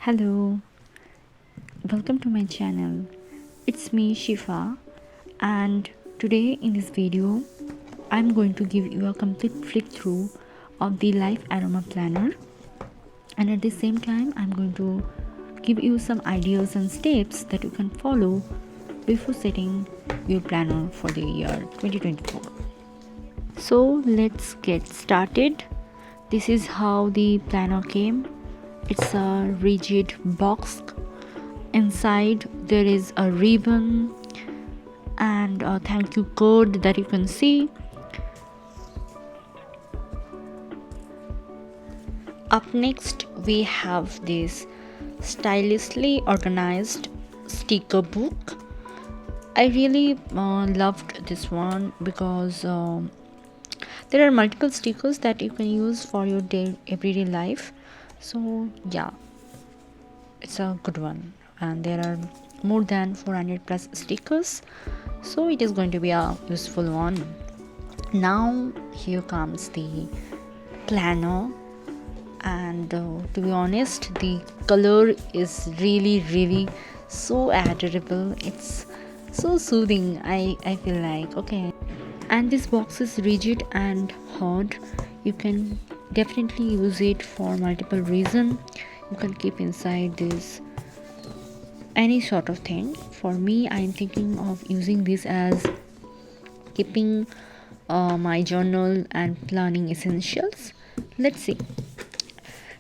Hello, welcome to my channel. It's me Shifa, and today in this video I'm going to give you a complete flick through of the life aroma planner, and at the same time I'm going to give you some ideas and steps that you can follow before setting your planner for the year 2024. So let's get started. This is how the planner came. It's a rigid box. Inside there is a ribbon and a thank you code that you can see. Up next we have this stylishly organized sticker book. I really loved this one because there are multiple stickers that you can use for your everyday life. So yeah, it's a good one, and there are more than 400 plus stickers, so it is going to be a useful one. Now here comes the planner, and to be honest, the color is really so adorable. It's so soothing. I feel like okay. And this box is rigid and hard. You can definitely use it for multiple reasons. You can keep inside this any sort of thing. For me, I'm thinking of using this as keeping my journal and planning essentials. Let's see.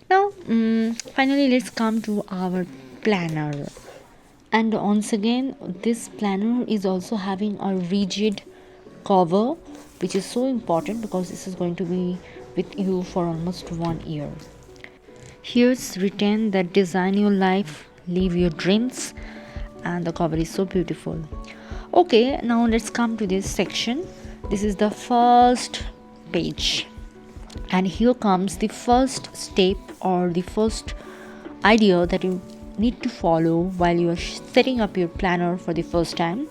Now finally let's come to our planner, and once again this planner is also having a rigid cover, which is so important because this is going to be with you for almost 1 year. Here's written that design your life, live your dreams, and the cover is so beautiful. Okay, now let's come to this section. This is the first page, and here comes the first step or the first idea that you need to follow while you are setting up your planner for the first time.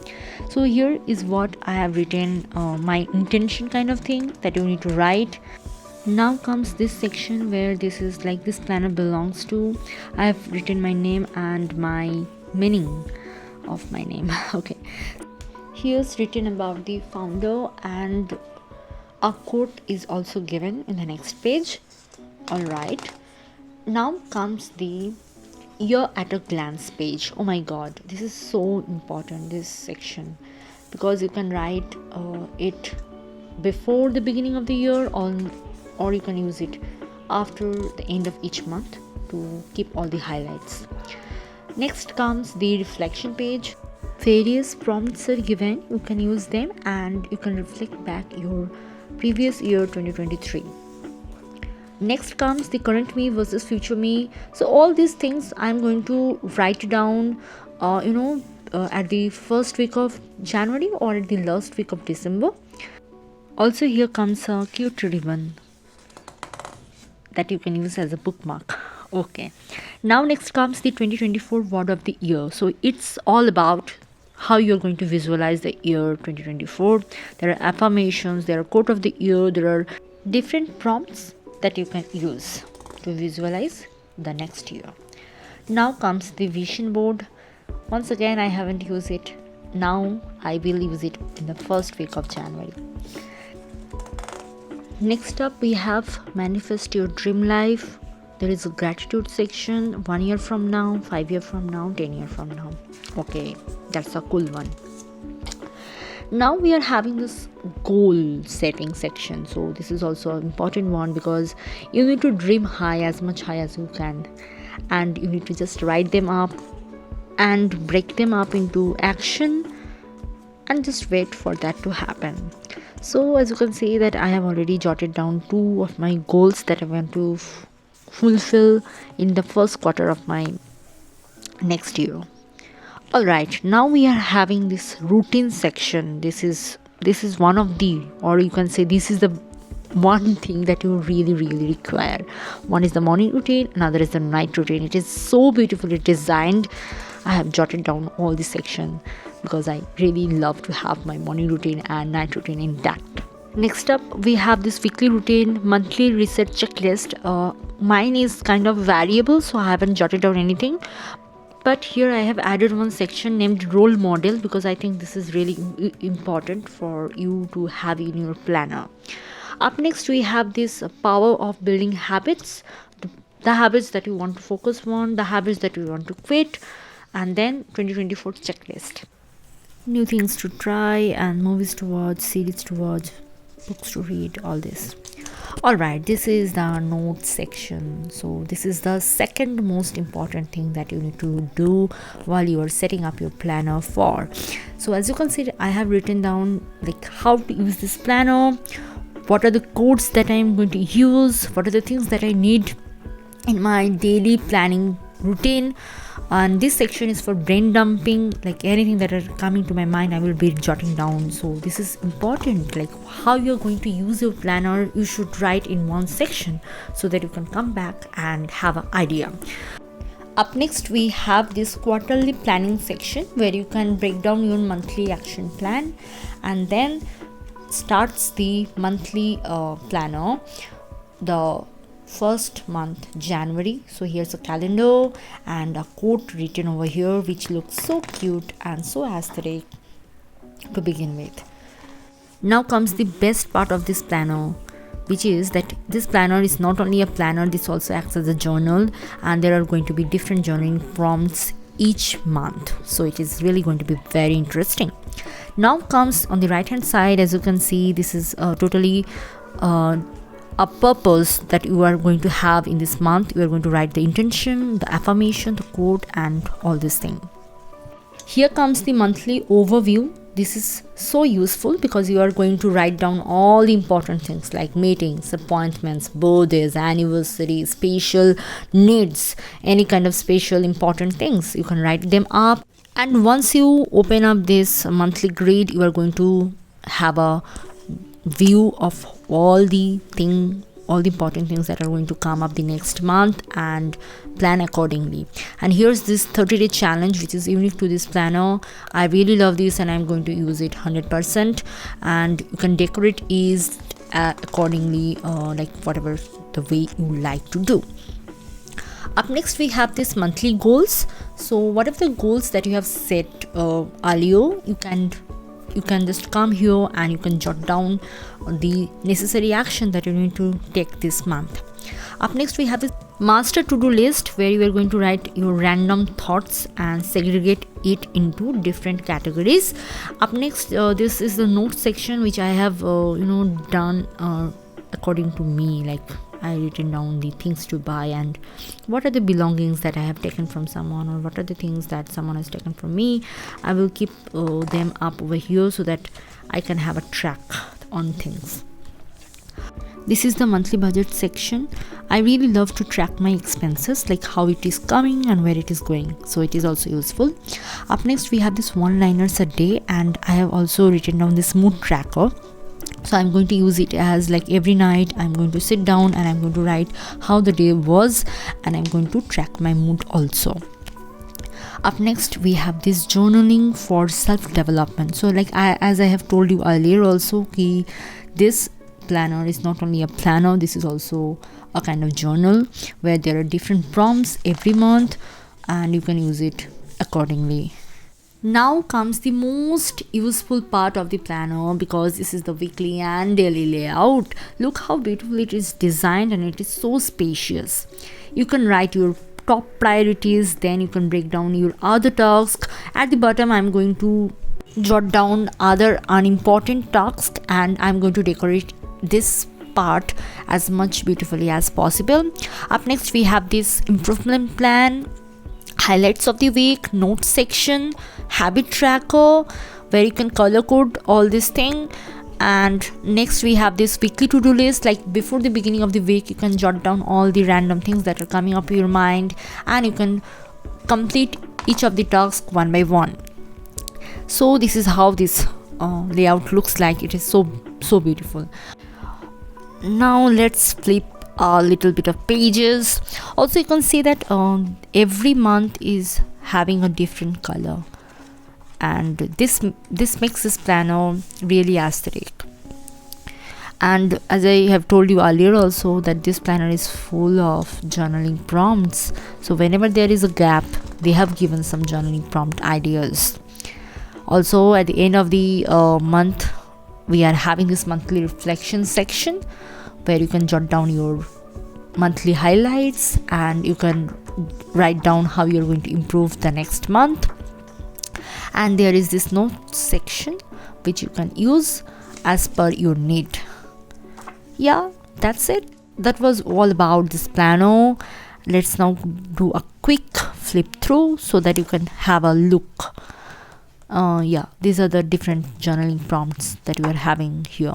So here is what I have written, my intention kind of thing that you need to write. Now comes this section where this is like this planner belongs to. I have written my name and my meaning of my name. Okay, here's written about the founder, and a quote is also given in the next page. All right, now comes the year at a glance page. Oh my god, this is so important, this section, because you can write it before the beginning of the year, or you can use it after the end of each month to keep all the highlights. Next comes the reflection page. Various prompts are given, you can use them and you can reflect back your previous year 2023. Next comes the current me versus future me. So all these things I'm going to write down at the first week of January or at the last week of December. Also here comes a cute ribbon that you can use as a bookmark. Okay, now next comes the 2024 word of the year. So it's all about how you're going to visualize the year 2024. There are affirmations, there are quote of the year, there are different prompts that you can use to visualize the next year. Now comes the vision board. Once again, I haven't used it. Now I will use it in the first week of January. Next up we have manifest your dream life. There is a gratitude section, 1 year from now, 5 year from now, 10 year from now. Okay, that's a cool one. Now we are having this goal setting section. So this is also an important one because you need to dream high, as much high as you can, and you need to just write them up and break them up into action and just wait for that to happen. So as you can see that I have already jotted down 2 of my goals that I want to fulfill in the first quarter of my next year. All right, now we are having this routine section. This is one of the, or you can say this is the one thing that you really require. One is the morning routine, another is the night routine. It is so beautifully designed. I have jotted down all this section because I really love to have my morning routine and night routine intact. Next up, we have this weekly routine, monthly reset checklist. Mine is kind of variable, so I haven't jotted down anything. But here I have added one section named role model because I think this is really important for you to have in your planner. Up next, we have this power of building habits, the habits that you want to focus on, the habits that you want to quit, and then 2024 checklist. New things to try and movies to watch, series to watch, books to read, all this. Alright, this is the notes section. So this is the second most important thing that you need to do while you are setting up your planner for. So as you can see, I have written down like how to use this planner, what are the codes that I am going to use, what are the things that I need in my daily planning routine. And this section is for brain dumping, like anything that are coming to my mind I will be jotting down. So this is important, like how you're going to use your planner, you should write in one section so that you can come back and have an idea. Up next, we have this quarterly planning section where you can break down your monthly action plan, and then starts the monthly planner, the first month, January. So here's a calendar and a quote written over here which looks so cute and so aesthetic to begin with. Now comes the best part of this planner, which is that this planner is not only a planner, this also acts as a journal, and there are going to be different journaling prompts each month, so it is really going to be very interesting. Now comes on the right hand side, as you can see, this is totally a purpose that you are going to have in this month. You are going to write the intention, the affirmation, the quote, and all this thing. Here comes the monthly overview. This is so useful because you are going to write down all the important things like meetings, appointments, birthdays, anniversaries, special needs, any kind of special important things. You can write them up. And once you open up this monthly grid, you are going to have a view of all the important things that are going to come up the next month and plan accordingly. And here's this 30-day challenge which is unique to this planner. I really love this and I'm going to use it 100%, and you can decorate it accordingly, like whatever the way you like to do. Up next, we have this monthly goals. So whatever the goals that you have set earlier, you can just come here and you can jot down the necessary action that you need to take this month. Up next, we have this master to-do list where you are going to write your random thoughts and segregate it into different categories. Up next, this is the notes section which I have done according to me, like I written down the things to buy and what are the belongings that I have taken from someone, or what are the things that someone has taken from me. I will keep them up over here so that I can have a track on things. This is the monthly budget section. I really love to track my expenses, like how it is coming and where it is going, so it is also useful. Up next, we have this one-liners a day, and I have also written down this mood tracker. So I'm going to use it as like every night I'm going to sit down and I'm going to write how the day was, and I'm going to track my mood also. Up next, we have this journaling for self-development. So like as I have told you earlier also, this planner is not only a planner, this is also a kind of journal where there are different prompts every month and you can use it accordingly. Now comes the most useful part of the planner, because this is the weekly and daily layout. Look how beautiful it is designed, and it is so spacious. You can write your top priorities, then you can break down your other tasks. At the bottom, I'm going to jot down other unimportant tasks, and I'm going to decorate this part as much beautifully as possible. Up next, we have this improvement plan, highlights of the week, notes section, habit tracker where you can color code all this thing. And next, we have this weekly to-do list. Like before the beginning of the week, you can jot down all the random things that are coming up in your mind, and you can complete each of the tasks one by one. So this is how this layout looks like. It is so beautiful. Now let's flip a little bit of pages. Also, you can see that every month is having a different color, and this makes this planner really aesthetic. And as I have told you earlier also, that this planner is full of journaling prompts, so whenever there is a gap, they have given some journaling prompt ideas. Also, at the end of the month, we are having this monthly reflection section where you can jot down your monthly highlights and you can write down how you're going to improve the next month. And there is this notes section which you can use as per your need. Yeah, that's it. That was all about this planner. Let's now do a quick flip through so that you can have a look. Yeah, these are the different journaling prompts that we are having here.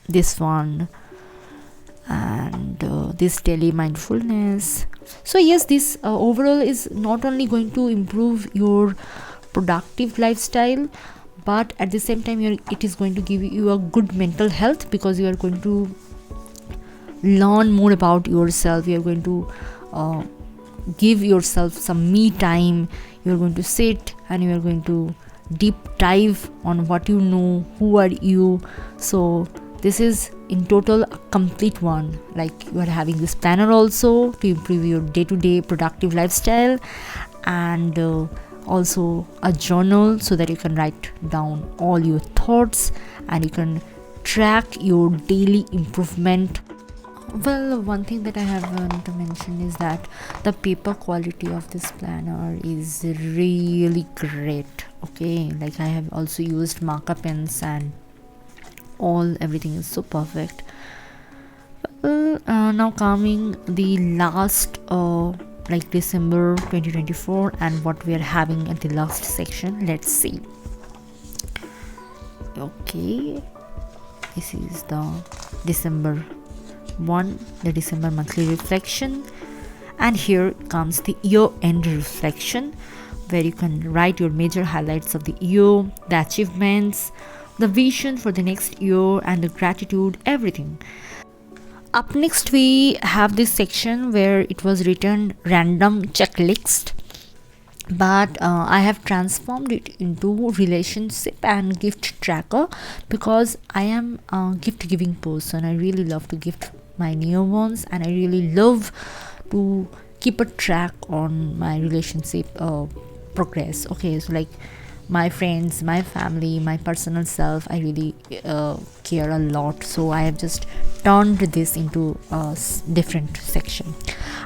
This one and this daily mindfulness. So yes, this overall is not only going to improve your productive lifestyle, but at the same time it is going to give you a good mental health, because you are going to learn more about yourself. You are going to give yourself some me time. You are going to sit and you are going to deep dive on what you know, who are you. So this is in total a complete one. Like, you are having this planner also to improve your day-to-day productive lifestyle, and also a journal so that you can write down all your thoughts and you can track your daily improvement. Well, one thing that I have to mention is that the paper quality of this planner is really great. Okay, like, I have also used marker pens and everything is so perfect. Now coming the last like December 2024 and what we are having at the last section. Let's see. Okay, this is the December one, the December monthly reflection, and here comes the year end reflection, where you can write your major highlights of the year, the achievements, the vision for the next year, and the gratitude, everything. Up next, we have this section where it was written random checklist, but I have transformed it into relationship and gift tracker, because I am a gift giving person. I really love to gift my near ones, and I really love to keep a track on my relationship progress. Okay, so like my friends, my family, my personal self, I really care a lot, so I have just turned this into a different section.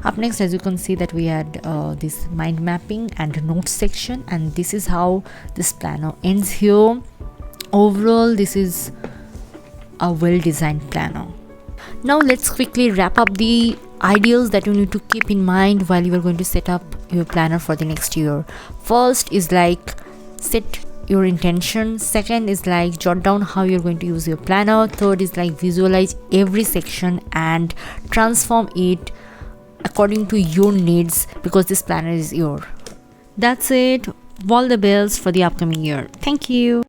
Up next, as you can see, that we had this mind mapping and notes section, and this is how this planner ends here. Overall, this is a well designed planner. Now let's quickly wrap up the ideas that you need to keep in mind while you are going to set up your planner for the next year. First is like, set your intention. Second is like, jot down how you're going to use your planner. Third is like, visualize every section and transform it according to your needs, because this planner is your. That's it. All the best for the upcoming year. Thank you.